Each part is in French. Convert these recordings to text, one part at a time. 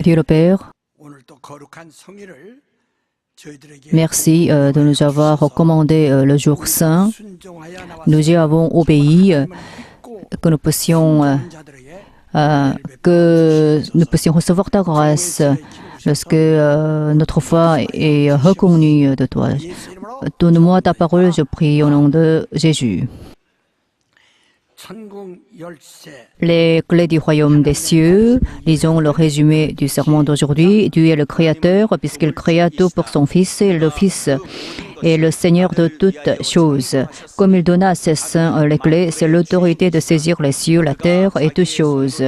Dieu le Père, merci de nous avoir recommandé le jour saint. Nous y avons obéi, que nous puissions recevoir ta grâce lorsque notre foi est reconnue de toi. Donne-moi ta parole, je prie au nom de Jésus. Les clés du royaume des cieux, lisons le résumé du sermon d'aujourd'hui. Dieu est le Créateur, puisqu'il créa tout pour son Fils, et le Fils est le Seigneur de toutes choses. Comme il donna à ses saints les clés, c'est l'autorité de saisir les cieux, la terre et toutes choses.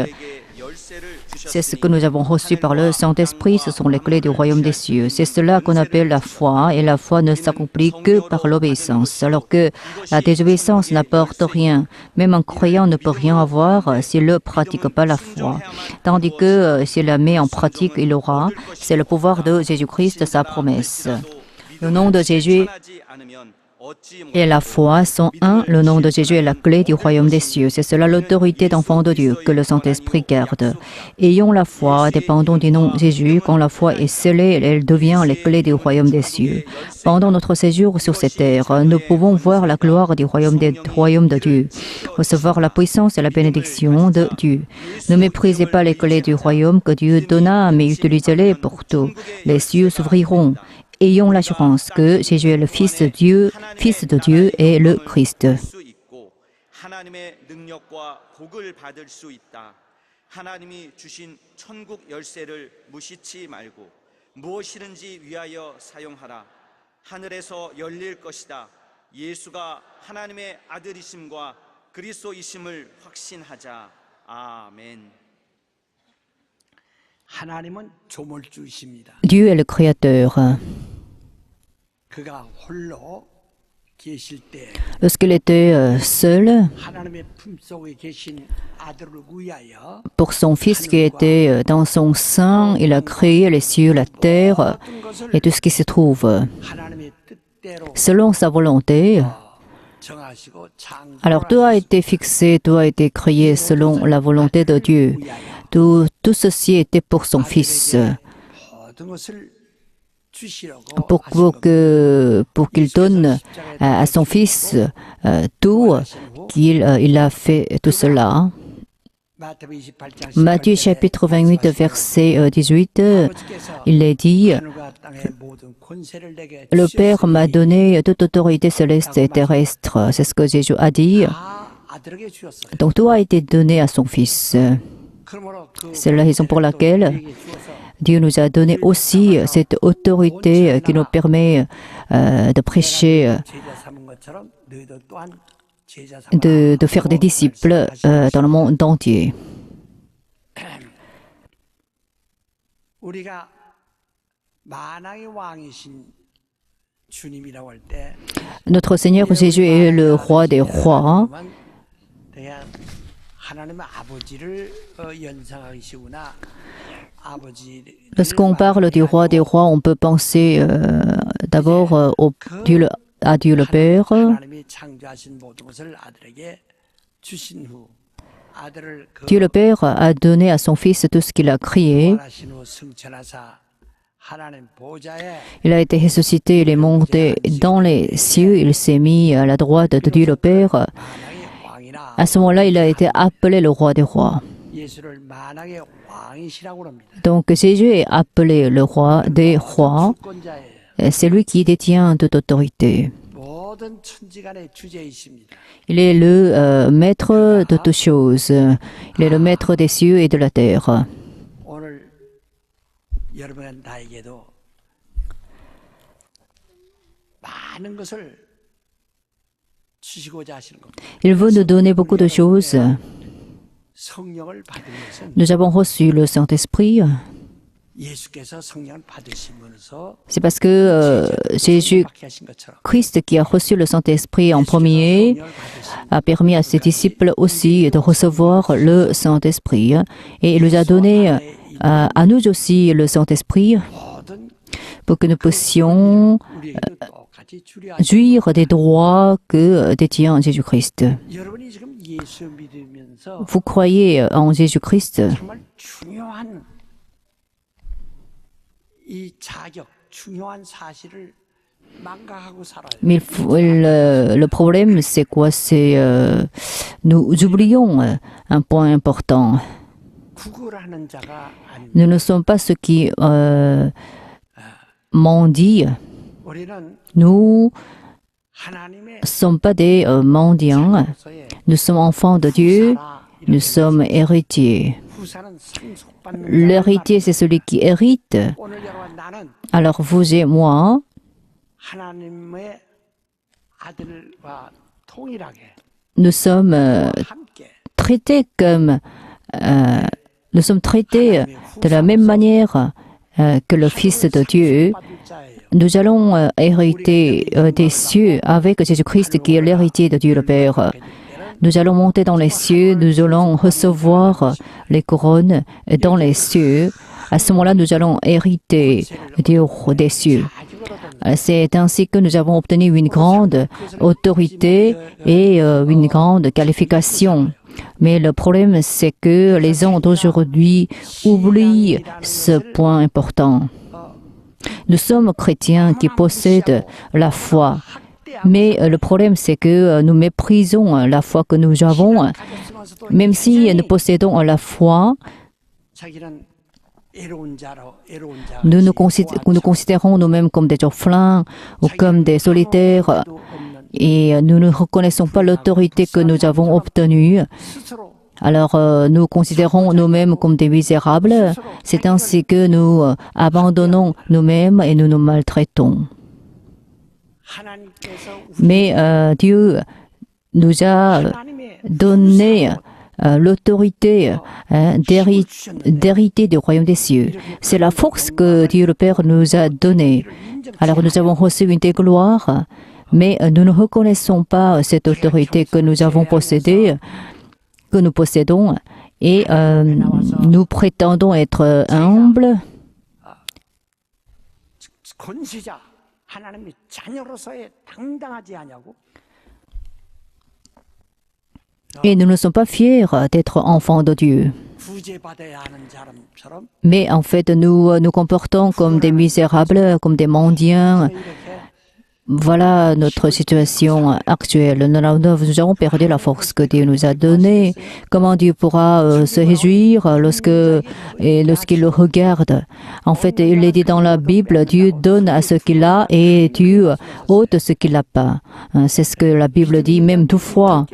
C'est ce que nous avons reçu par le Saint-Esprit, ce sont les clés du royaume des cieux. C'est cela qu'on appelle la foi, et la foi ne s'accomplit que par l'obéissance, alors que la désobéissance n'apporte rien. Même un croyant ne peut rien avoir s'il ne pratique pas la foi. Tandis que s'il la met en pratique, il aura. C'est le pouvoir de Jésus-Christ, sa promesse. Le nom de Jésus et la foi sont un. Le nom de Jésus est la clé du royaume des cieux. C'est cela l'autorité d'enfant de Dieu que le Saint-Esprit garde. Ayons la foi, dépendons du nom de Jésus. Quand la foi est scellée, elle devient les clés du royaume des cieux. Pendant notre séjour sur cette terre, nous pouvons voir la gloire du royaume de Dieu, recevoir la puissance et la bénédiction de Dieu. Ne méprisez pas les clés du royaume que Dieu donna, mais utilisez-les pour tout. Les cieux s'ouvriront. Ayons l'assurance que Jésus est le Fils de Dieu et le Christ. 하나님이 주신 천국 열쇠를 무시치 말고 무엇이든지 위하여 사용하라. 하늘에서 열릴 것이다. 예수가 하나님의 아들이심과 그리스도이심을 확신하자. 아멘. 하나님은 조물주이십니다. Dieu est le Créateur. 그가 홀로 계실 때 Lorsqu'il était seul, 하나님의 품속에 계신 아들을 위하여 pour son Fils qui était dans son sein, il a créé les cieux, la terre et tout ce qui se trouve. 하나님의 뜻대로 Selon sa volonté, 정하시고 창조 alors tout a été fixé, tout a été créé selon la volonté de Dieu. Tout ceci était pour son Fils, 모든 것을 주시라고 pour qu'il donne à son Fils tout, il a fait tout cela. Matthieu chapitre 28, verset 18, il est dit, « Le Père m'a donné toute autorité céleste et terrestre. » C'est ce que Jésus a dit. Donc tout a été donné à son Fils. C'est la raison pour laquelle Dieu nous a donné aussi cette autorité qui nous permet de prêcher, de faire des disciples dans le monde entier. Notre Seigneur Jésus est le roi des rois. Lorsqu'on parle du roi des rois, on peut penser d'abord à Dieu le Père. Dieu le Père a donné à son Fils tout ce qu'il a créé. Il a été ressuscité, il est monté dans les cieux, il s'est mis à la droite de Dieu le Père. À ce moment-là, il a été appelé le roi des rois. Donc Jésus est appelé le roi des rois. C'est lui qui détient toute autorité. Il est le maître de toutes choses. Il est le maître des cieux et de la terre. Il veut nous donner beaucoup de choses. Nous avons reçu le Saint-Esprit. C'est parce que Jésus-Christ qui a reçu le Saint-Esprit en premier a permis à ses disciples aussi de recevoir le Saint-Esprit. Et il nous a donné à nous aussi le Saint-Esprit pour que nous puissions jouir des droits que détient Jésus-Christ. Vous croyez en Jésus-Christ? 이 자격, 중요한 사실을 망각하고 살아요. Mais le problème, c'est quoi? C'est nous oublions un point important. 구걸하는 자가 아닙니다. Nous ne sommes pas ceux qui mendient. 우리는 Nous 하나님의 ne sommes pas des mendiants. 자녀로서의 Nous sommes enfants de Dieu. 후사라 Nous 이렇게 sommes héritiers. 후사는 상속받는 L'héritier, c'est celui qui hérite. 오늘 여러분 나는 Alors vous et moi, 하나님의 아들과 통일하게 nous sommes 함께 traités comme nous sommes traités de la même manière que le Fils de Dieu. 받을 자예요. Nous allons hériter des cieux avec Jésus-Christ qui est l'héritier de Dieu le Père. Nous allons monter dans les cieux, nous allons recevoir les couronnes dans les cieux. À ce moment-là, nous allons hériter des cieux. C'est ainsi que nous avons obtenu une grande autorité et une grande qualification. Mais le problème, c'est que les gens d'aujourd'hui oublient ce point important. Nous sommes chrétiens qui possèdent la foi. Mais le problème, c'est que nous méprisons la foi que nous avons. Même si nous possédons la foi, 자기는 애로운 자로 애로운 자. nous nous considérons nous-mêmes comme des orphelins ou comme des solitaires et nous ne reconnaissons pas l'autorité que nous avons obtenue. 스스로 Alors nous considérons nous-mêmes comme des misérables. C'est ainsi que nous abandonnons nous-mêmes et nous nous maltraitons. 하나님께서 Mais Dieu nous a 하나님의 donné l'autorité d'hériter du royaume des cieux. C'est la force que Dieu le Père nous a donnée. Alors nous avons reçu une des gloires, mais nous ne reconnaissons pas cette autorité que nous avons possédée, que nous possédons, et nous prétendons être humbles. 권세자 하나님의 자녀로서의 당당하지 않냐고. Et nous ne sommes pas fiers d'être enfants de Dieu. 구제받아야 하는 사람처럼 Mais en fait, nous nous comportons comme des misérables, comme des mendiants. 이렇게 Voilà notre situation actuelle. Nous avons perdu la force que Dieu nous a donnée. Comment Dieu pourra se réjouir lorsqu'il le regarde? En fait, il est dit dans la Bible, Dieu donne à ce qu'il a et Dieu ôte ce qu'il n'a pas. C'est ce que la Bible dit même 2 fois.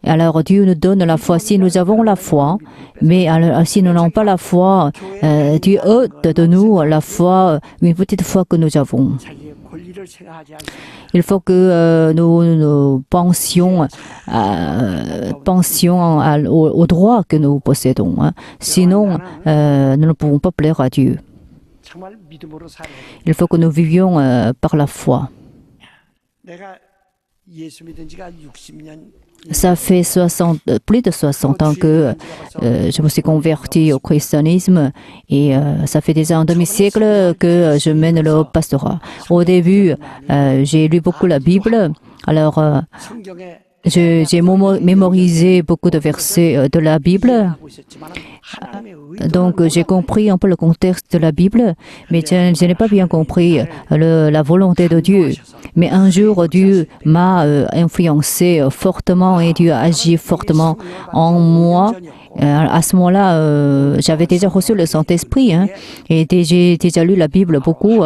Alors Dieu nous donne la foi si nous avons la foi, mais si nous n'avons pas la foi, Dieu ôte de nous la foi, une petite foi que nous avons. 자기의 권리를 생각하지 않고 Il faut que nous pensions au droit que nous possédons. Sinon, nous ne pouvons pas plaire à Dieu. 정말 믿음으로 살아야 돼. Il faut que nous vivions par la foi. 내가 예수 믿은 지가 60년 Ça fait plus de 60 ans que je me suis converti au christianisme et ça fait déjà un demi-siècle que je mène le pastorat. Au début, j'ai lu beaucoup la Bible. Alors, 성경에 j'ai mémorisé beaucoup de versets de la Bible. 하고 있었지만 하나님의 의도를 Donc, j'ai compris un peu le contexte de la Bible, mais je n'ai pas bien compris la volonté de Dieu. Mais un jour, Dieu m'a influencé fortement et Dieu a agi fortement en moi. À ce moment-là, j'avais déjà reçu le Saint-Esprit et j'ai déjà lu la Bible beaucoup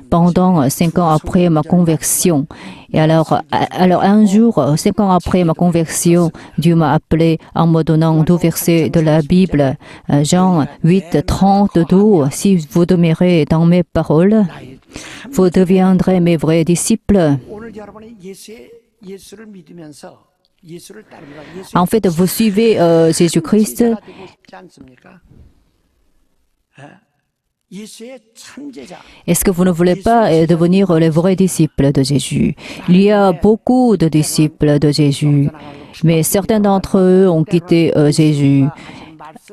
pendant 5 ans après ma conversion. Et alors un jour, 5 ans après ma conversion, Dieu m'a appelé en me donnant 2 versets de la Bible. Jean 8, 32, si vous demeurez dans mes paroles, vous deviendrez mes vrais disciples. 오늘 여러분이 예수를 믿으면서 예수를 따릅니다. 예수 En fait, vous suivez Jésus-Christ. 되고 싶지 않습니까? 예수의 천제자. Est-ce que vous ne voulez pas devenir les vrais disciples de Jésus? Il y a beaucoup de disciples de Jésus, mais certains d'entre eux ont quitté Jésus.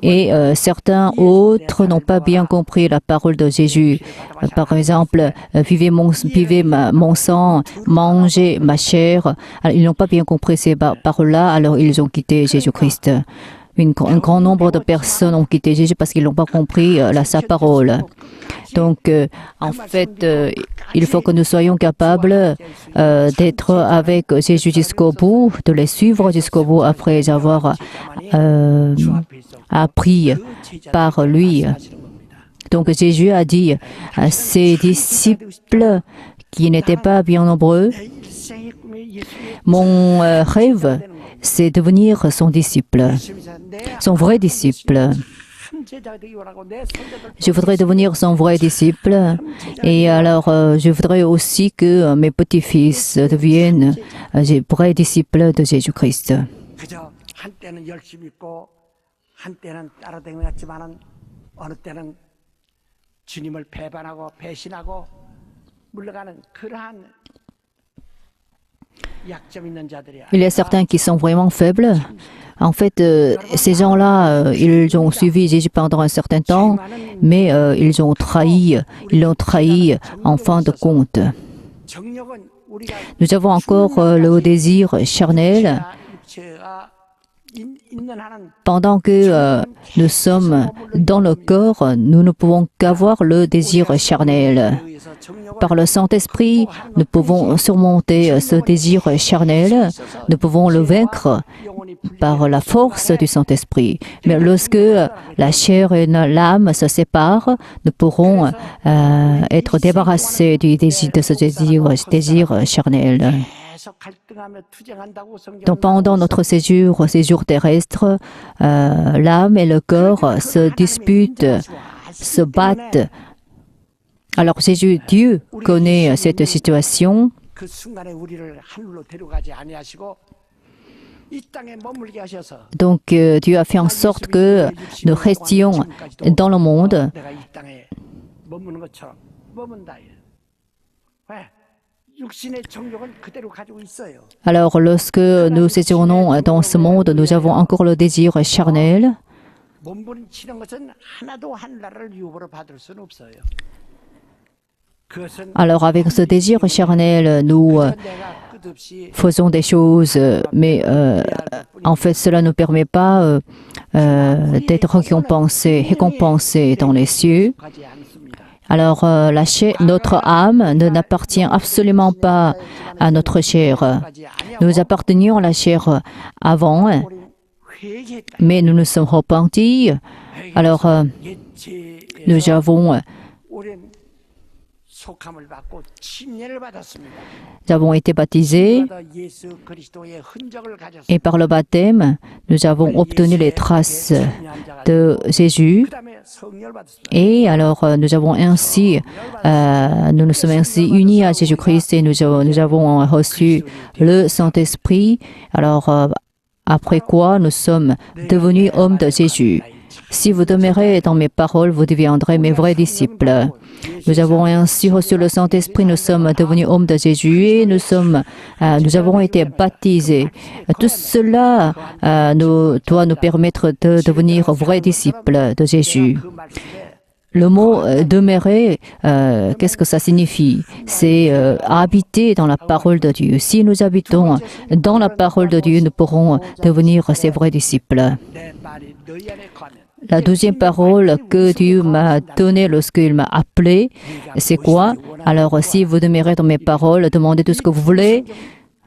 Et certains autres n'ont pas bien compris la parole de Jésus. Par exemple, vivez mon sang, mangez ma chair. Alors, ils n'ont pas bien compris ces paroles-là, alors ils ont quitté Jésus-Christ. Un grand nombre de personnes ont quitté Jésus parce qu'ils n'ont pas compris sa parole. Donc, en fait, il faut que nous soyons capables d'être avec Jésus jusqu'au bout, de les suivre jusqu'au bout après avoir appris par lui. Donc, Jésus a dit à ses disciples qui n'étaient pas bien nombreux, mon rêve, c'est devenir son disciple, son vrai disciple. Je voudrais devenir son vrai disciple et alors je voudrais aussi que mes petits-fils deviennent des vrais disciples de Jésus-Christ. 한때는 열심히 있고 한때는 따라다녔지만은 어느 때는 주님을 배반하고 배신하고 물러가는 그러한 약점 있는 자들이 Il y a certains qui sont vraiment faibles. En fait, ces gens-là, ils ont suivi Jésus pendant un certain temps, mais ils l'ont trahi en fin de compte. Nous avons encore le désir charnel. Pendant que nous sommes dans le corps, nous ne pouvons qu'avoir le désir charnel. Par le Saint-Esprit, nous pouvons surmonter ce désir charnel. Nous pouvons le vaincre par la force du Saint-Esprit. Mais lorsque la chair et l'âme se séparent, nous pourrons être débarrassés de ce désir charnel. Donc pendant notre séjour terrestre, l'âme et le corps se disputent, se battent. Alors Dieu connaît cette situation. Donc Dieu a fait en sorte que nous restions dans le monde. Alors, lorsque nous séjournons dans ce monde, nous avons encore le désir charnel. Alors, avec ce désir charnel, nous faisons des choses, mais en fait, cela ne permet pas d'être récompensés dans les cieux. Alors, notre âme n'appartient absolument pas à notre chair. Nous appartenions à la chair avant, mais nous nous sommes repentis. Alors, nous avons été baptisés et par le baptême, nous avons obtenu les traces de Jésus. Et alors, nous nous sommes ainsi unis à Jésus-Christ et nous avons reçu le Saint-Esprit. Alors, après quoi, nous sommes devenus hommes de Jésus. Si vous demeurez dans mes paroles, vous deviendrez mes vrais disciples. Nous avons ainsi reçu le Saint-Esprit, nous sommes devenus hommes de Jésus et nous avons été baptisés. Tout cela doit nous permettre de devenir vrais disciples de Jésus. Le mot demeurer, qu'est-ce que ça signifie? C'est habiter dans la parole de Dieu. Si nous habitons dans la parole de Dieu, nous pourrons devenir ses vrais disciples. La deuxième parole que Dieu m'a donnée lorsqu'il m'a appelé, c'est quoi? Alors, si vous demeurez dans mes paroles, demandez tout ce que vous voulez,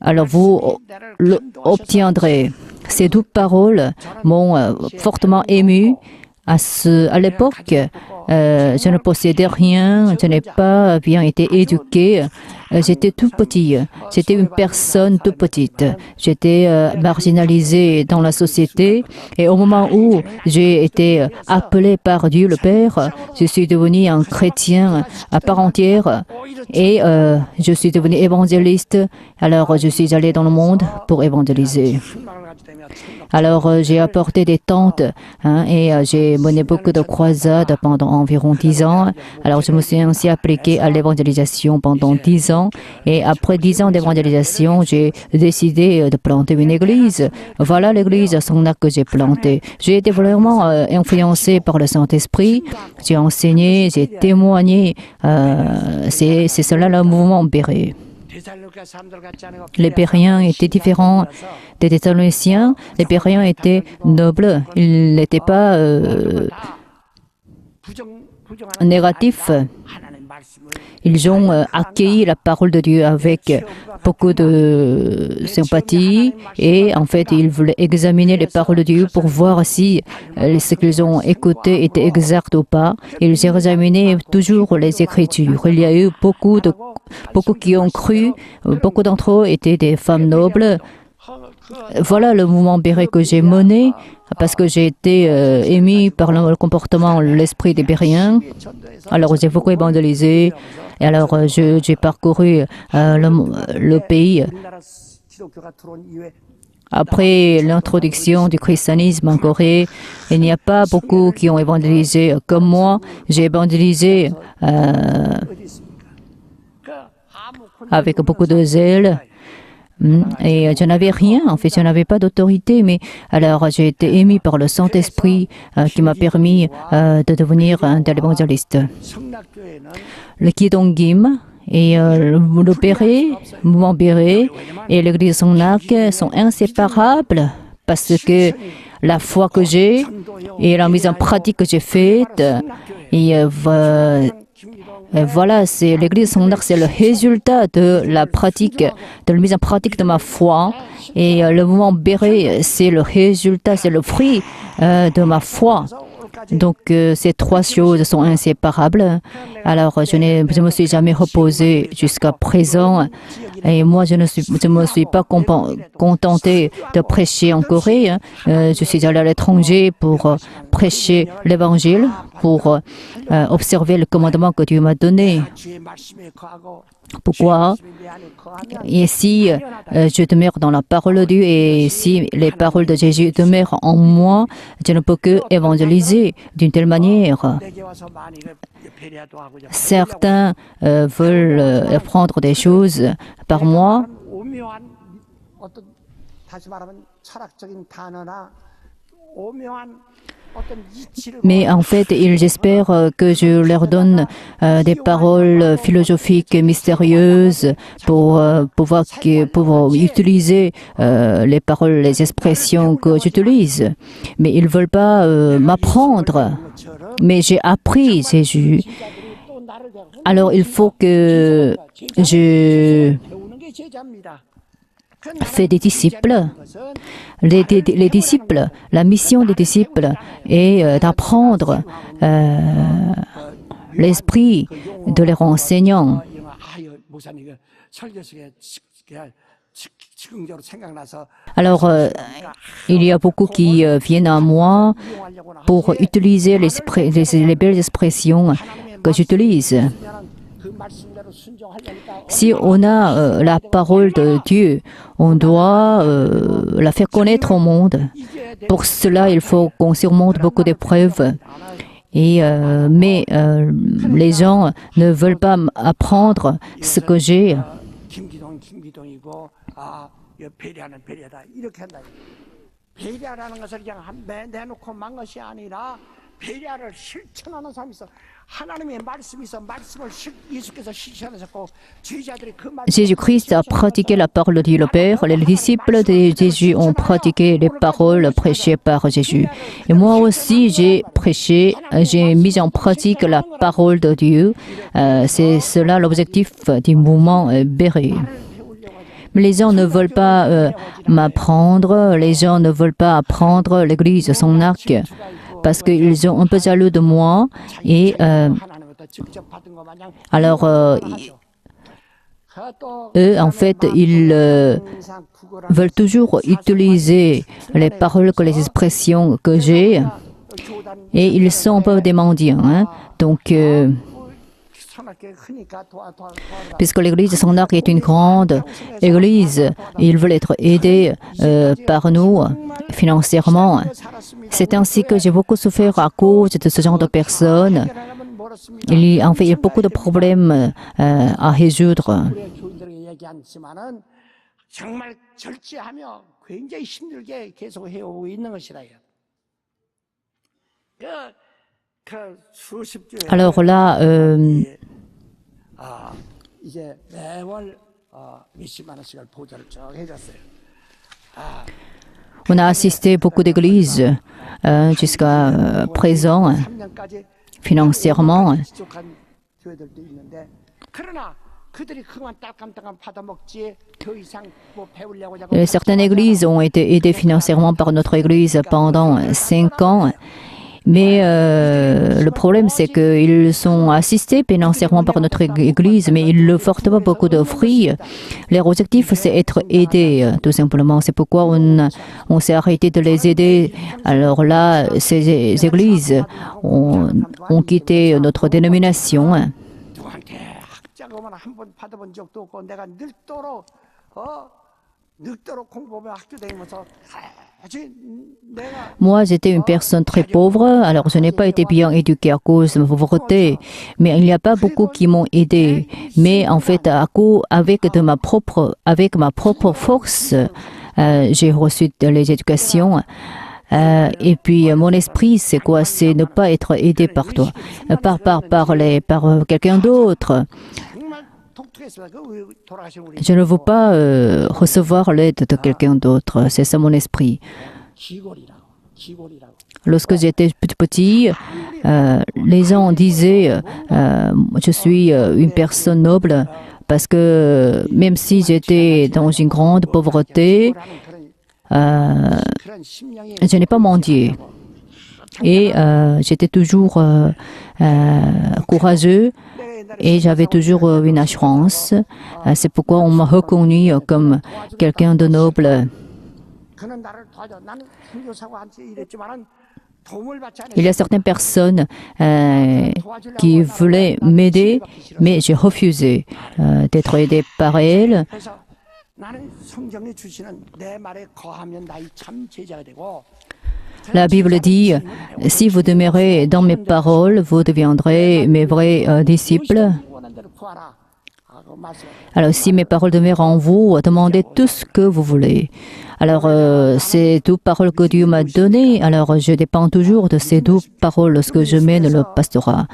alors vous l'obtiendrez. Ces deux paroles m'ont fortement ému. À l'époque, je ne possédais rien, je n'ai pas bien été éduqué. J'étais tout petit, j'étais une personne tout petite. J'étais marginalisé dans la société et au moment où j'ai été appelé par Dieu le Père, je suis devenu un chrétien à part entière et je suis devenu évangéliste. Alors je suis allé dans le monde pour évangéliser. Alors j'ai apporté des tentes et j'ai mené beaucoup de croisades pendant environ 10 ans. Alors je me suis ainsi appliqué à l'évangélisation pendant 10 ans. Et après 10 ans d'évangélisation, j'ai décidé de planter une église. Voilà l'église à Songnak que j'ai plantée. J'ai été vraiment influencé par le Saint-Esprit. J'ai enseigné, j'ai témoigné. C'est cela le mouvement Béré. Les Béréens étaient différents des Thessaloniciens. Les Béréens étaient nobles. Ils n'étaient pas négatifs. Ils ont accueilli la parole de Dieu avec beaucoup de sympathie et en fait, ils voulaient examiner les paroles de Dieu pour voir si ce qu'ils ont écouté était exact ou pas. Ils examinaient toujours les Écritures. Il y a eu beaucoup qui ont cru, beaucoup d'entre eux étaient des femmes nobles. Voilà le mouvement Béret que j'ai mené parce que j'ai été émis par le comportement, l'esprit des Bériens. Alors j'ai beaucoup évangélisé et alors j'ai parcouru le pays. Après l'introduction du christianisme en Corée, il n'y a pas beaucoup qui ont évangélisé comme moi. J'ai évangélisé avec beaucoup de zèle. Et je n'avais rien, en fait, je n'avais pas d'autorité, mais alors j'ai été émis par le Saint-Esprit qui m'a permis de devenir un tel évangéliste. Le Kidong-gim et le Béret, le mouvement Béret et l'église Songnak sont inséparables parce que la foi que j'ai et la mise en pratique que j'ai faite, voilà, c'est l'église Songnak, c'est le résultat de la pratique, de la mise en pratique de ma foi. Et le mouvement Béret, c'est le résultat, c'est le fruit de ma foi. Donc, ces trois choses sont inséparables. Alors, je ne me suis jamais reposée jusqu'à présent. Et moi, je ne me suis pas contentée de prêcher en Corée. Je suis allée à l'étranger pour prêcher l'Évangile, pour observer le commandement que Dieu m'a donné. Pourquoi? Et si je demeure dans la parole de Dieu et si les paroles de Jésus demeurent en moi, je ne peux que évangéliser d'une telle manière. Certains veulent apprendre des choses par moi. Mais en fait, ils espèrent que je leur donne des paroles philosophiques mystérieuses pour pouvoir utiliser les paroles, les expressions que j'utilise. Mais ils ne veulent pas m'apprendre. Mais j'ai appris Jésus. Alors, il faut que je fais des disciples. Les disciples, la mission des disciples est d'apprendre l'esprit de leurs enseignants. Alors, il y a beaucoup qui viennent à moi pour utiliser les belles expressions que j'utilise. Si on a la parole de Dieu, on doit la faire connaître au monde. Pour cela, il faut qu'on surmonte beaucoup d'épreuves. Mais les gens ne veulent pas apprendre ce que j'ai. Jésus-Christ a pratiqué la parole de Dieu le Père. Les disciples de Jésus ont pratiqué les paroles prêchées par Jésus. Et moi aussi, j'ai prêché, j'ai mis en pratique la parole de Dieu. C'est cela l'objectif du mouvement Béret. Mais les gens ne veulent pas m'apprendre, les gens ne veulent pas apprendre l'église Songnak parce qu'ils ont un peu jaloux de moi et alors eux en fait ils veulent toujours utiliser les paroles, les expressions que j'ai et ils sont un peu des mendiants, hein? Donc puisque l'église Songnak est une grande église, ils veulent être aidés par nous financièrement. C'est ainsi que j'ai beaucoup souffert à cause de ce genre de personnes. Il y a beaucoup de problèmes à résoudre. Alors là, on a assisté beaucoup d'églises jusqu'à présent. financièrement. 지족한 교회들도 있는데 그러나 그들이 그만 따끔따끔 받아먹지 더 이상 뭐 배우려고 자꾸 Certaines églises ont été aidées financièrement par notre église pendant 5 ans. Mais le problème, c'est qu'ils sont assistés financièrement par notre église, mais ils ne portent pas beaucoup de fruits. Leur objectif, c'est être aidés, tout simplement. C'est pourquoi on s'est arrêté de les aider. Alors là, ces églises ont quitté notre dénomination. 누구한테 학자금은 한 번 받아본 적도 없고 내가 늙도록 공부하며 학교 다니면서 아주 내가 Moi, j'étais une personne très pauvre, alors je n'ai pas été bien éduquée à cause de ma pauvreté, mais il n'y a pas beaucoup qui m'ont aidé. Mais en fait, avec ma propre force, j'ai reçu les éducations. Et puis mon esprit, c'est quoi? C'est ne pas être aidé par toi, par quelqu'un d'autre. 정말 독특했어요. 그 돌아가신 우리 Je ne veux pas recevoir l'aide de quelqu'un d'autre. C'est ça mon esprit. 기골이라고. Lorsque j'étais petit, les gens disaient je suis une personne noble parce que même si j'étais dans une grande pauvreté, 그런 심령이 je n'ai pas mendié. Et j'étais toujours courageux et j'avais toujours une assurance. C'est pourquoi on m'a reconnu comme quelqu'un de noble. 그는 나를 도와줘. 나는 선교사고한테 이랬지만은 도움을 받지 않았어. Il y a certaines personnes qui voulaient m'aider, mais j'ai refusé d'être aidé par elles. 그래서 나는 성경이 주시는 내 말에 거하면 나의 참 제자가 되고 La Bible dit, si vous demeurez dans mes paroles, vous deviendrez mes vrais disciples. 원한 대로 구하라. 하고 말씀. Alors, si mes paroles demeurent en vous, demandez tout ce que vous voulez. Alors, ces 12 paroles que Dieu m'a données, alors je dépends toujours de ces 12 paroles lorsque je mène le pastorat.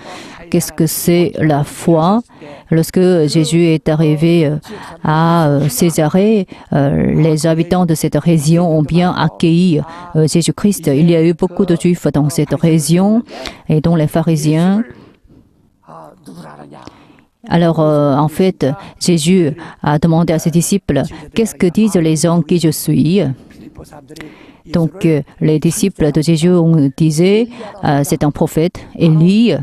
Qu'est-ce que c'est la foi? Lorsque Jésus est arrivé à Césarée, les habitants de cette région ont bien accueilli Jésus-Christ. Il y a eu beaucoup de Juifs dans cette région et dont les pharisiens. 누구라 하느냐. Alors, en fait, Jésus a demandé à ses disciples, qu'est-ce que disent les gens qui je suis? 빌립보 사람들이 Donc, les disciples de Jésus disaient, c'est un prophète, Élie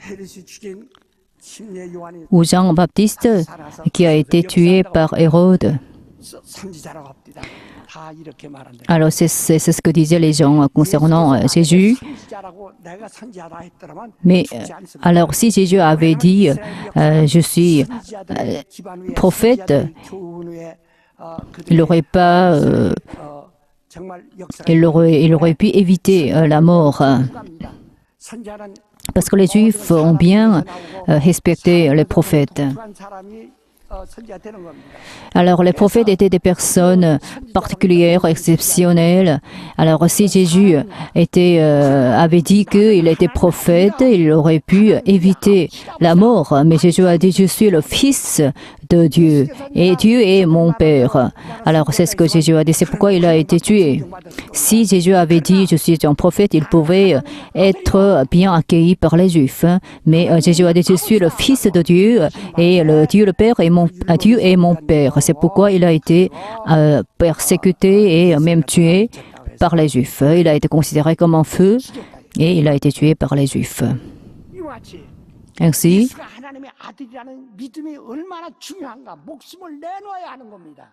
헤롯이 죽인 침례 요한이 ou Jean-Baptiste qui a été tué par Hérode. 선지자라고 합니다. 다 이렇게 말한다. Alors, c'est ce que disaient les gens concernant Jésus. 선지자라고 내가 선지자라 했더라면 Mais 죽지 않습니다. alors, si Jésus avait dit, je suis 선지자들의 기반 위에 prophète, 선지자들의 교훈 위에 il n'aurait pas, 정말 역사가 il aurait pu éviter la mort. 합니다. 선지자는 Parce que les Juifs ont bien respecté les prophètes. 한 사람이 선지자 되는 겁니다. Alors, les prophètes étaient des personnes particulières, exceptionnelles. Alors, si Jésus avait dit qu'il était prophète, il aurait pu éviter la mort. Mais Jésus a dit, je suis le Fils de Dieu et Dieu est mon Père. Alors, c'est ce que Jésus a dit. C'est pourquoi il a été tué. Si Jésus avait dit, je suis un prophète, il pouvait être bien accueilli par les Juifs. Mais Jésus a dit, je suis le Fils de Dieu et Dieu le Père est Dieu est mon Père. C'est pourquoi il a été persécuté et même tué par les Juifs. Il a été considéré comme un feu et il a été tué par les Juifs. 이와 같이 Ainsi, 예수가 하나님의 아들이라는 믿음이 얼마나 중요한가 목숨을 내놓아야 하는 겁니다.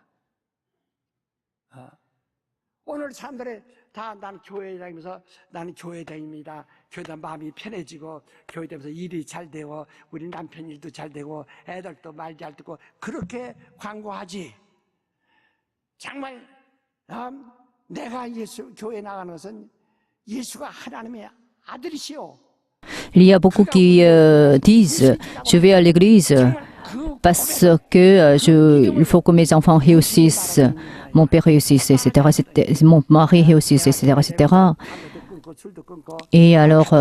오늘 사람들이 다 나는 교회 다니면서 나는 교회 다닙니다. 교회다 마음이 편해지고 교회 다니면서 일이 잘 되고 우리 남편 일도 잘 되고 애들도 말 잘 듣고 그렇게 광고하지. 정말 내가 교회 나가는 것은 예수가 하나님의 아들이시오. il y a beaucoup qui disent, je vais à l'église parce que il faut que mes enfants réussissent, mon père réussisse, etc., mon mari réussisse, etc., etc. Et alors,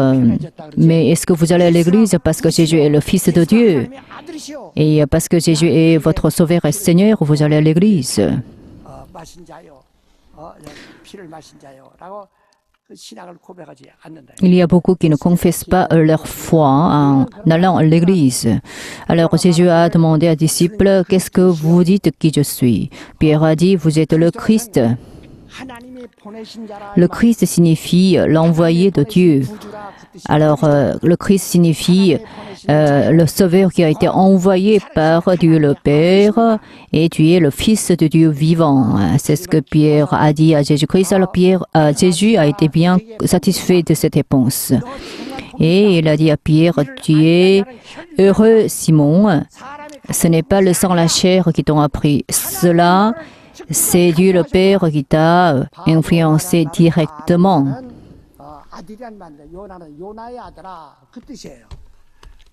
mais est-ce que vous allez à l'église parce que Jésus est le Fils de Dieu et parce que Jésus est votre Sauveur et Seigneur, vous allez à l'église? 마신 자요, 피를 마신 자요라고 신앙을 고백하지 않는다. Il y a beaucoup qui ne confessent pas leur foi en allant à l'église. Alors Jésus a demandé aux disciples, qu'est-ce que vous dites qui je suis? Pierre a dit, vous êtes le Christ. 하나님이 보내신 자라. Le Christ signifie l'envoyé de Dieu. Alors, le Christ signifie le Sauveur qui a été envoyé par Dieu le Père et tu es le Fils de Dieu vivant. C'est ce que Pierre a dit à Jésus-Christ. Alors, Jésus a été bien satisfait de cette réponse. Et il a dit à Pierre, tu es heureux, Simon. Ce n'est pas le sang, la chair qui t'ont appris cela. C'est Dieu le Père qui t'a influencé directement. 아들이란 말인데 요나는 요나의 아들아 그 뜻이에요.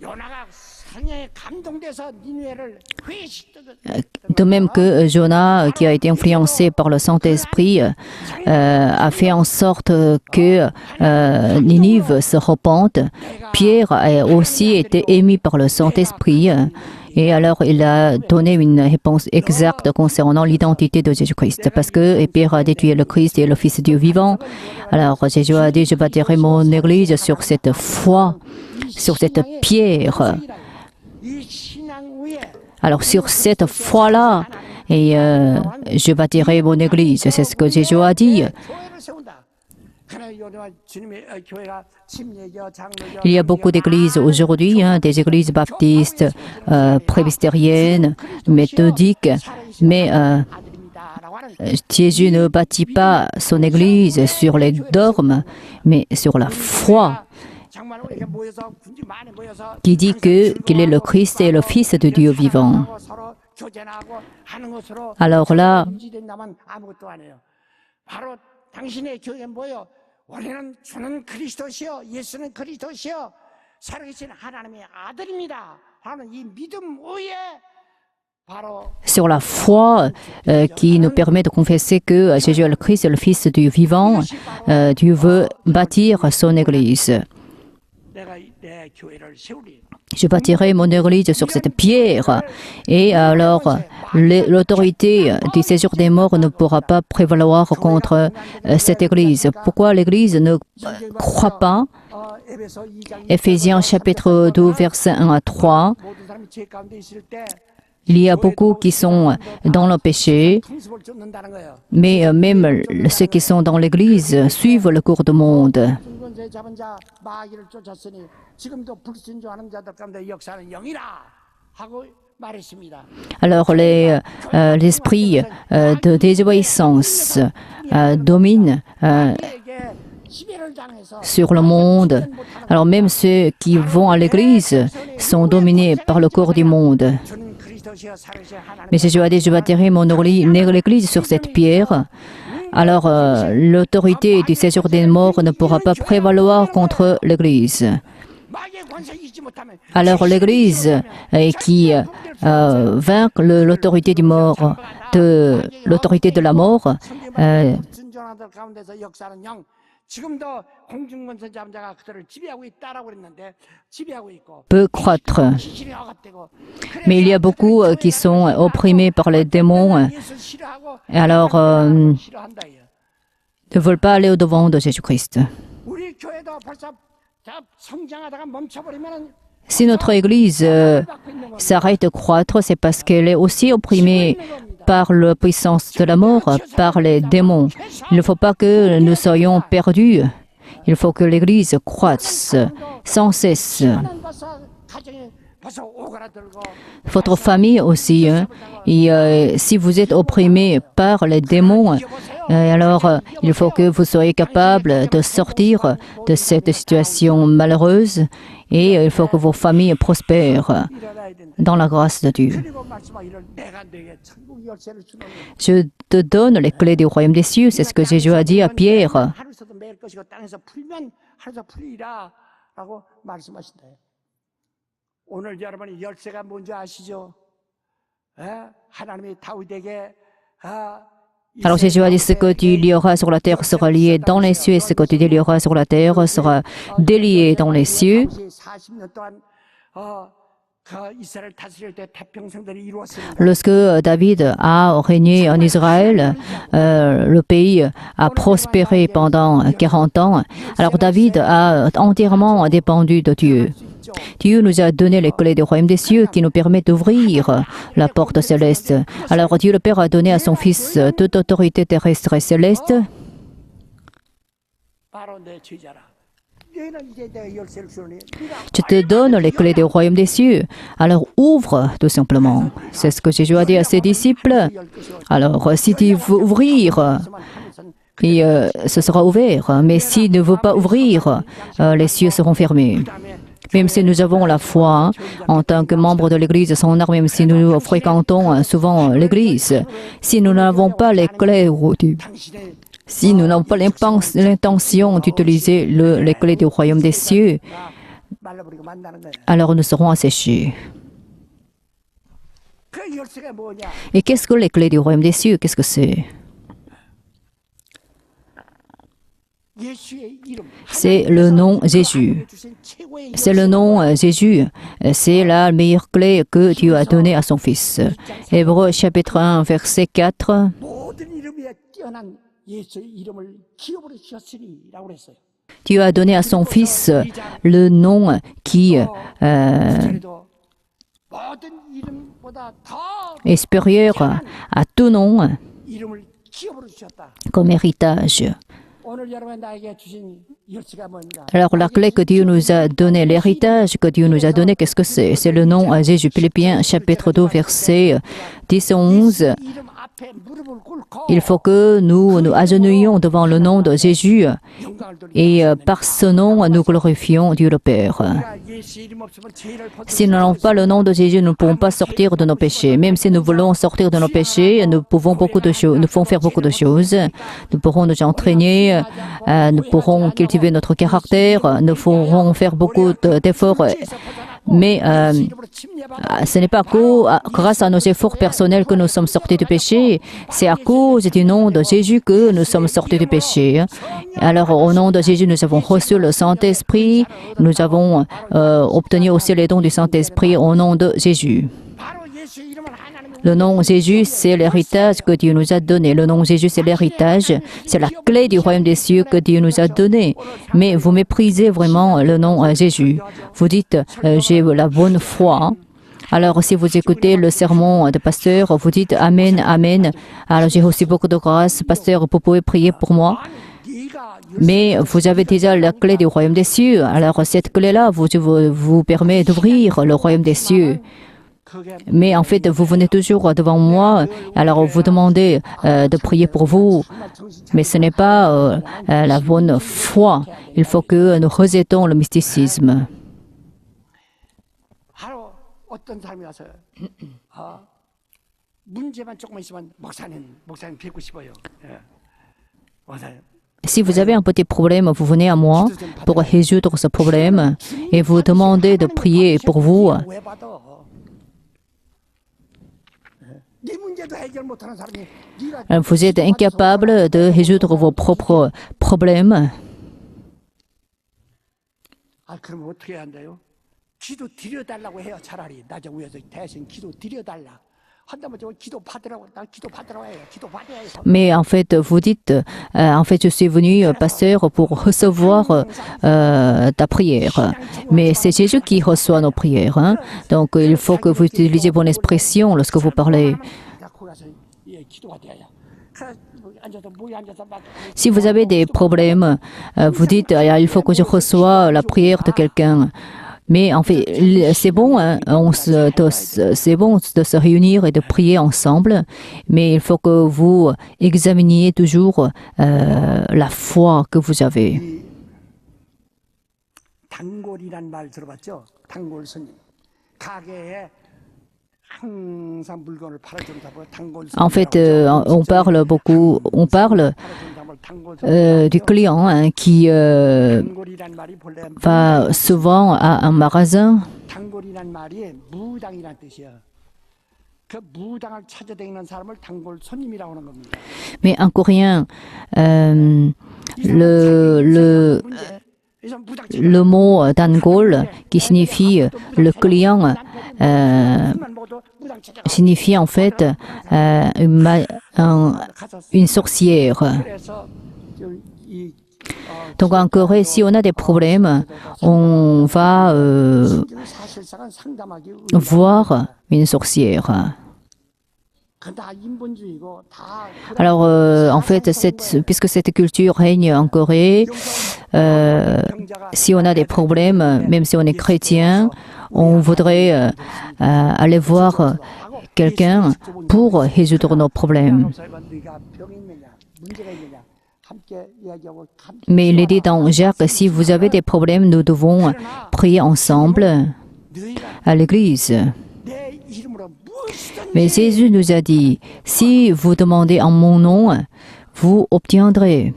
요나가 성령에 감동돼서 니느웨를 De même que Jonas, qui a été influencé par le Saint-Esprit, a fait en sorte que Ninive se repente, Pierre a aussi été émis par le Saint-Esprit. Et alors, il a donné une réponse exacte concernant l'identité de Jésus-Christ. Parce que Pierre a dit, tu es le Christ et le Fils de Dieu vivant. Alors, Jésus a dit, je bâtirai mon église sur cette foi, sur cette pierre. Alors, sur cette foi-là, et je bâtirai mon église. C'est ce que Jésus a dit. Il y a beaucoup d'églises aujourd'hui, des églises baptistes, presbytériennes, méthodiques, mais Jésus ne bâtit pas son église sur les dogmes, mais sur la foi, qui dit qu'il est le Christ et le Fils de Dieu vivant. Alors là, 우리는 주는 그리스도시요 예수는 그리스도시요 살아계신 하나님의 아들입니다 하는 이 믿음 위에 sur la foi qui nous permet de confesser que Jésus est le Christ et le Fils de Dieu vivant, Dieu veut bâtir son église. Je bâtirai mon église sur cette pierre. Et alors, l'autorité du séjour des morts ne pourra pas prévaloir contre cette église. Pourquoi l'église ne croit pas? Éphésiens chapitre 2, versets 1 à 3. Il y a beaucoup qui sont dans le péché, mais même ceux qui sont dans l'église suivent le cours du monde. Alors l'esprit de désobéissance domine sur le monde. Alors même ceux qui vont à l'église sont dominés par le corps du monde. Mais Jésus a dit, je bâtirai mon église sur cette pierre. Alors l'autorité du séjour des morts ne pourra pas prévaloir contre l'église. Alors l'église qui vaincre l'autorité du mort, de l'autorité de la mort, peut croître. Mais il y a beaucoup qui sont opprimés par les démons et alors ne veulent pas aller au-devant de Jésus-Christ. Si notre Église s'arrête de croître, c'est parce qu'elle est aussi opprimée par la puissance de la mort, par les démons. Il ne faut pas que nous soyons perdus. Il faut que l'Église croisse sans cesse. Votre famille aussi. Et si vous êtes opprimé par les démons, alors il faut que vous soyez capable de sortir de cette situation malheureuse et il faut que vos familles prospèrent dans la grâce de Dieu. Je te donne les clés du royaume des cieux, c'est ce que Jésus a dit à Pierre. 오늘 여러분이 열쇠가 뭔지 아시죠? 하나님이 다윗에게 Alors Jésus a dit, ce que tu lieras sur la terre sera lié dans les cieux et ce que tu délieras sur la terre sera délié dans les cieux. Lorsque David a régné en Israël, le pays a prospéré pendant 40 ans. Alors David a entièrement dépendu de Dieu. Dieu nous a donné les clés du royaume des cieux qui nous permettent d'ouvrir la porte céleste. Alors Dieu le Père a donné à son Fils toute autorité terrestre et céleste. Je te donne les clés du royaume des cieux. Alors ouvre tout simplement. C'est ce que Jésus a dit à ses disciples. Alors si tu veux ouvrir, et, ce sera ouvert. Mais s'il ne veut pas ouvrir, les cieux seront fermés. Même si nous avons la foi en tant que membres de l'Église sans armes, même si nous fréquentons souvent l'Église, si nous n'avons pas les clés, si nous n'avons pas l'intention d'utiliser les clés du royaume des cieux, alors nous serons asséchés. Et qu'est-ce que les clés du royaume des cieux? Qu'est-ce que c'est? C'est le nom Jésus. C'est le nom Jésus. C'est la meilleure clé que Dieu a donnée à son Fils. Hébreux chapitre 1, verset 4. Dieu a donné à son Fils le nom qui est supérieur à tout nom comme héritage. Alors la clé que Dieu nous a donnée, l'héritage que Dieu nous a donné, qu'est-ce que c'est? C'est le nom à Jésus. Philippiens chapitre 2, versets 10 et 11. Il faut que nous nous agenouillions devant le nom de Jésus et par ce nom, nous glorifions Dieu le Père. Si nous n'avons pas le nom de Jésus, nous ne pouvons pas sortir de nos péchés. Même si nous voulons sortir de nos péchés, nous pouvons faire beaucoup de choses. Nous pourrons nous entraîner, nous pourrons cultiver notre caractère, nous pourrons faire beaucoup d'efforts. Mais ce n'est pas grâce à nos efforts personnels que nous sommes sortis du péché, c'est à cause du nom de Jésus que nous sommes sortis du péché. Alors au nom de Jésus, nous avons reçu le Saint-Esprit, nous avons obtenu aussi les dons du Saint-Esprit au nom de Jésus. Le nom Jésus, c'est l'héritage que Dieu nous a donné. Le nom Jésus, c'est l'héritage, c'est la clé du royaume des cieux que Dieu nous a donné. Mais vous méprisez vraiment le nom Jésus. Vous dites, j'ai la bonne foi. Alors, si vous écoutez le sermon de pasteur, vous dites Amen, Amen. Alors, j'ai reçu beaucoup de grâce. Pasteur, vous pouvez prier pour moi. Mais vous avez déjà la clé du royaume des cieux. Alors, cette clé-là vous permet d'ouvrir le royaume des cieux. Mais en fait, vous venez toujours devant moi, alors vous demandez de prier pour vous. Mais ce n'est pas la bonne foi. Il faut que nous rejetons le mysticisme. Si vous avez un petit problème, vous venez à moi pour résoudre ce problème et vous demandez de prier pour vous. Vous êtes incapable de résoudre vos propres problèmes. Mais en fait, vous dites, en fait, je suis venu, pasteur, pour recevoir ta prière. Mais c'est Jésus qui reçoit nos prières. Hein? Donc, il faut que vous utilisiez bonne expression lorsque vous parlez. Si vous avez des problèmes, vous dites, il faut que je reçoive la prière de quelqu'un. Mais en fait, c'est bon, hein, c'est bon de se réunir et de prier ensemble, mais il faut que vous examiniez toujours la foi que vous avez. En fait, on parle beaucoup, du client hein, qui va souvent à un magasin. Mais en coréen, le mot Dangol, qui signifie le client, signifie en fait une sorcière. Donc en Corée, si on a des problèmes, on va voir une sorcière. Alors, en fait, puisque cette culture règne en Corée, si on a des problèmes, même si on est chrétien, on voudrait aller voir quelqu'un pour résoudre nos problèmes. Mais il est dit dans Jacques, si vous avez des problèmes, nous devons prier ensemble à l'église. Mais Jésus nous a dit, si vous demandez en mon nom, vous obtiendrez.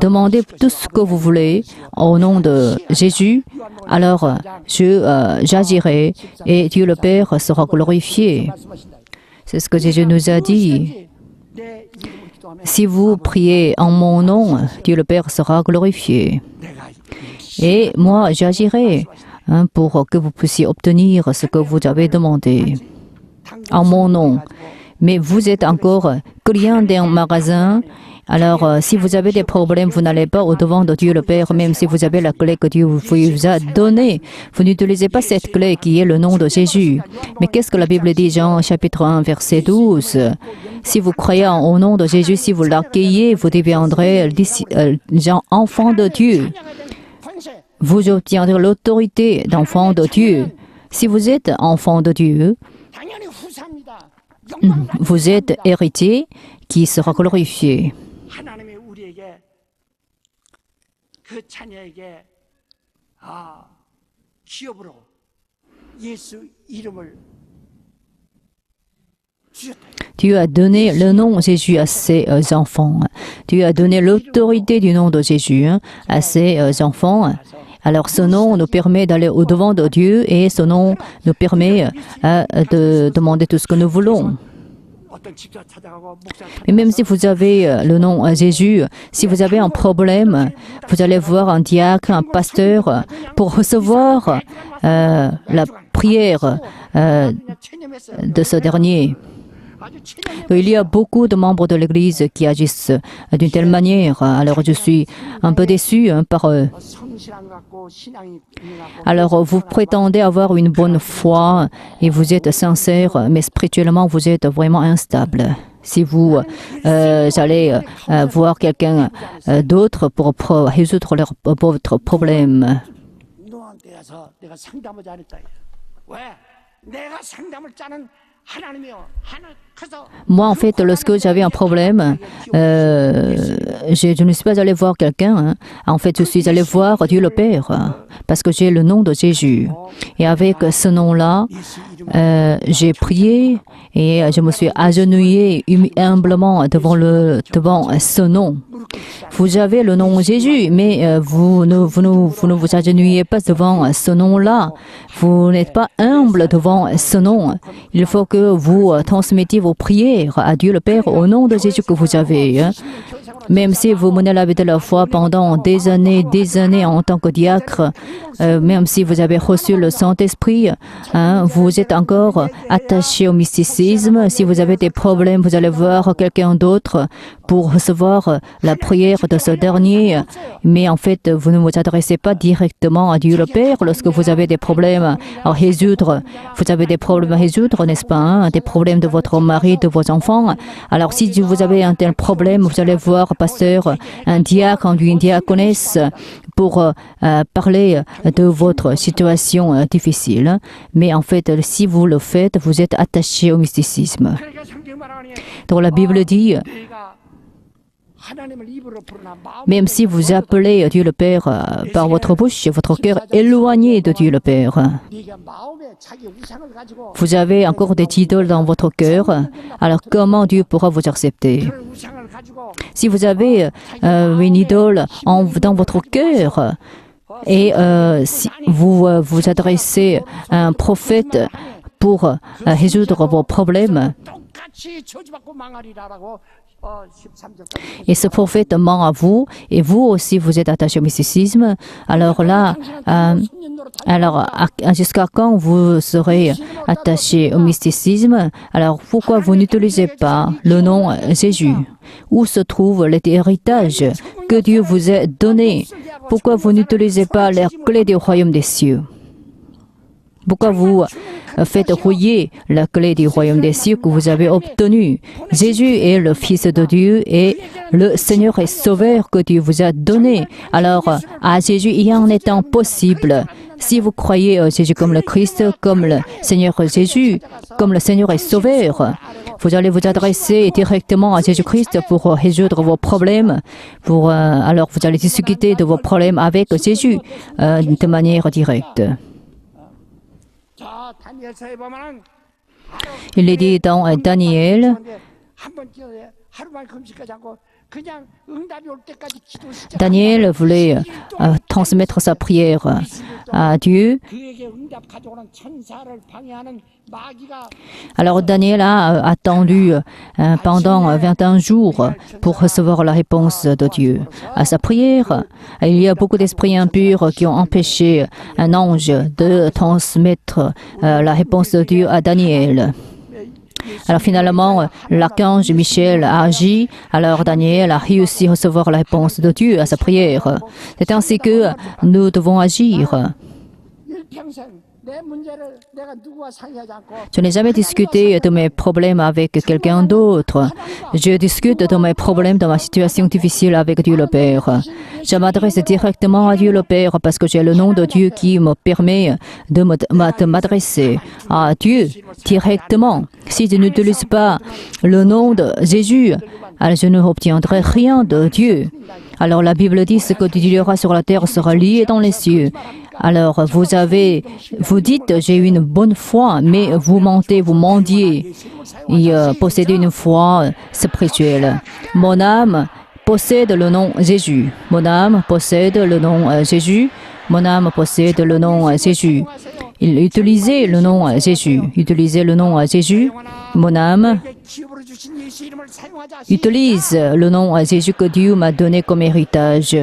Demandez tout ce que vous voulez au nom de Jésus, alors j'agirai et Dieu le Père sera glorifié. C'est ce que Jésus nous a dit. Si vous priez en mon nom, Dieu le Père sera glorifié. Et moi, j'agirai pour que vous puissiez obtenir ce que vous avez demandé en mon nom. Mais vous êtes encore client d'un magasin. Alors, si vous avez des problèmes, vous n'allez pas au-devant de Dieu le Père, même si vous avez la clé que Dieu vous a donnée. Vous n'utilisez pas cette clé qui est le nom de Jésus. Mais qu'est-ce que la Bible dit, Jean chapitre 1, verset 12? Si vous croyez au nom de Jésus, si vous l'accueillez, vous deviendrez enfants de Dieu. Vous obtiendrez l'autorité d'enfant de Dieu. Si vous êtes enfant de Dieu, vous êtes héritier qui sera glorifié. Dieu a donné le nom Jésus à ses enfants. Dieu a donné l'autorité du nom de Jésus à ses enfants. Alors ce nom nous permet d'aller au-devant de Dieu et ce nom nous permet de demander tout ce que nous voulons. Et même si vous avez le nom Jésus, si vous avez un problème, vous allez voir un diacre, un pasteur, pour recevoir la prière de ce dernier. Il y a beaucoup de membres de l'Église qui agissent d'une telle manière. Alors je suis un peu déçu par eux. Alors vous prétendez avoir une bonne foi et vous êtes sincère, mais spirituellement vous êtes vraiment instable. Si vous allez voir quelqu'un d'autre pour résoudre votre problème. Moi, en fait, lorsque j'avais un problème, je ne suis pas allé voir quelqu'un. En fait, je suis allé voir Dieu le Père, parce que j'ai le nom de Jésus. Et avec ce nom-là, j'ai prié et je me suis agenouillé humblement devant ce nom. Vous avez le nom Jésus, mais vous ne vous agenouillez pas devant ce nom-là. Vous n'êtes pas humble devant ce nom. Il faut que vous transmettiez vos prières à Dieu le Père au nom de Jésus que vous avez. Même si vous menez la vie de la foi pendant des années en tant que diacre, même si vous avez reçu le Saint-Esprit, vous êtes encore attaché au mysticisme. Si vous avez des problèmes, vous allez voir quelqu'un d'autre pour recevoir la prière de ce dernier. Mais en fait, vous ne vous adressez pas directement à Dieu le Père lorsque vous avez des problèmes à résoudre. Vous avez des problèmes à résoudre, n'est-ce pas? Des problèmes de votre mari, de vos enfants. Alors si vous avez un tel problème, vous allez voir pasteur, un diacre ou une diaconesse pour parler de votre situation difficile. Mais en fait, si vous le faites, vous êtes attaché au mysticisme. Donc la Bible dit, même si vous appelez Dieu le Père par votre bouche, votre cœur éloigné de Dieu le Père. Vous avez encore des idoles dans votre cœur, alors comment Dieu pourra vous accepter? Si vous avez une idole dans votre cœur et si vous vous adressez à un prophète pour résoudre vos problèmes, Et ce prophète ment à vous, et vous aussi vous êtes attaché au mysticisme. Alors là, jusqu'à quand vous serez attaché au mysticisme? Alors pourquoi vous n'utilisez pas le nom Jésus? Où se trouve l'héritage que Dieu vous a donné? Pourquoi vous n'utilisez pas les clés du royaume des cieux? Pourquoi vous faites rouiller la clé du royaume des cieux que vous avez obtenue? Jésus est le Fils de Dieu et le Seigneur et Sauveur que Dieu vous a donné. Alors, à Jésus, il en est impossible. Si vous croyez Jésus comme le Christ, comme le Seigneur Jésus, comme le Seigneur et Sauveur, vous allez vous adresser directement à Jésus-Christ pour résoudre vos problèmes. Alors, vous allez discuter de vos problèmes avec Jésus de manière directe. Il est dit dans Daniel, Daniel voulait transmettre sa prière à Dieu. Alors Daniel a attendu pendant 21 jours pour recevoir la réponse de Dieu à sa prière. Il y a beaucoup d'esprits impurs qui ont empêché un ange de transmettre la réponse de Dieu à Daniel. Alors finalement, l'archange Michel a agi, alors Daniel a réussi à recevoir la réponse de Dieu à sa prière. C'est ainsi que nous devons agir. Je n'ai jamais discuté de mes problèmes avec quelqu'un d'autre. Je discute de mes problèmes, de ma situation difficile avec Dieu le Père. Je m'adresse directement à Dieu le Père parce que j'ai le nom de Dieu qui me permet de m'adresser à Dieu directement. Si je n'utilise pas le nom de Jésus, alors je n'obtiendrai rien de Dieu. Alors la Bible dit ce que Dieu dira sur la terre sera lié dans les cieux. Alors vous dites j'ai une bonne foi, mais vous mentez, vous mendiez et possédez une foi spirituelle. Mon âme possède le nom Jésus. Mon âme possède le nom Jésus. Mon âme possède le nom Jésus. Utilisez le nom Jésus. Utilisez le nom Jésus. Mon âme utilise le nom Jésus que Dieu m'a donné comme héritage.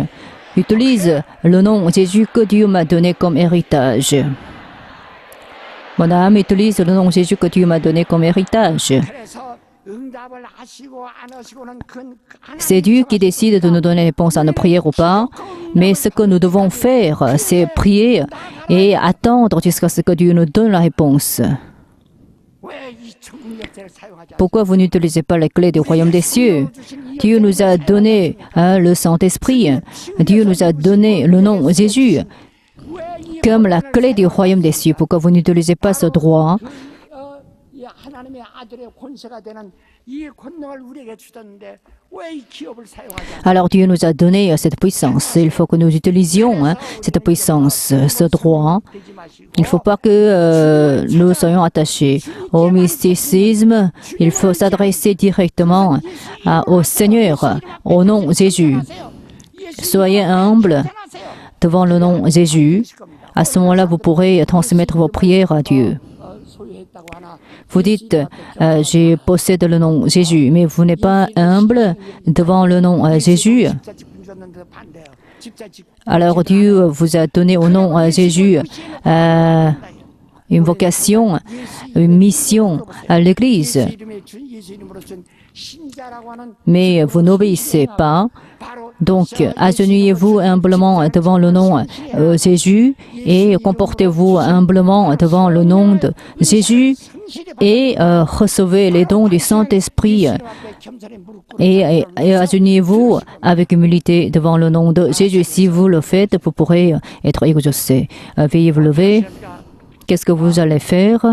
Utilise le nom Jésus que Dieu m'a donné comme héritage. Mon âme utilise le nom Jésus que Dieu m'a donné comme héritage. C'est Dieu qui décide de nous donner réponse à nos prières ou pas, mais ce que nous devons faire, c'est prier et attendre jusqu'à ce que Dieu nous donne la réponse. Pourquoi vous n'utilisez pas les clés du royaume des cieux? Dieu nous a donné le Saint-Esprit. Dieu nous a donné le nom Jésus comme la clé du royaume des cieux. Pourquoi vous n'utilisez pas ce droit? Alors Dieu nous a donné cette puissance. Il faut que nous utilisions cette puissance, ce droit. Il ne faut pas que nous soyons attachés au mysticisme. Il faut s'adresser directement au Seigneur, au nom Jésus. Soyez humbles devant le nom Jésus. À ce moment-là, vous pourrez transmettre vos prières à Dieu. Vous dites, je possède le nom Jésus, mais vous n'êtes pas humble devant le nom Jésus. Alors Dieu vous a donné au nom Jésus une vocation, une mission à l'Église. Mais vous n'obéissez pas. Donc, agenouillez-vous humblement devant le nom Jésus et comportez-vous humblement devant le nom de Jésus et recevez les dons du Saint-Esprit et agenouillez-vous avec humilité devant le nom de Jésus. Si vous le faites, vous pourrez être exaucé. Veuillez vous lever. Qu'est-ce que vous allez faire?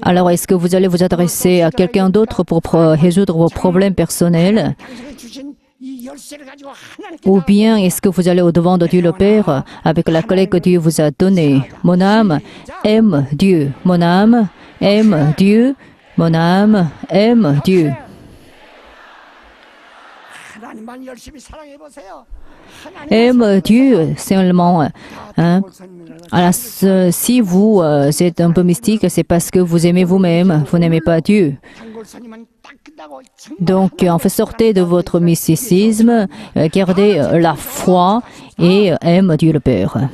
Alors, est-ce que vous allez vous adresser à quelqu'un d'autre pour résoudre vos problèmes personnels? Ou bien est-ce que vous allez au-devant de Dieu le Père avec la clé que Dieu vous a donnée? Mon âme aime Dieu. Mon âme aime Dieu. Mon âme aime Dieu. 주만 열심히 사랑해 보세요. Aime Dieu seulement. Hein. Alors, si vous êtes un peu mystique, c'est parce que vous aimez vous-même, vous n'aimez pas Dieu. Donc, en fait, sortez de votre mysticisme, gardez la foi et aime Dieu le Père.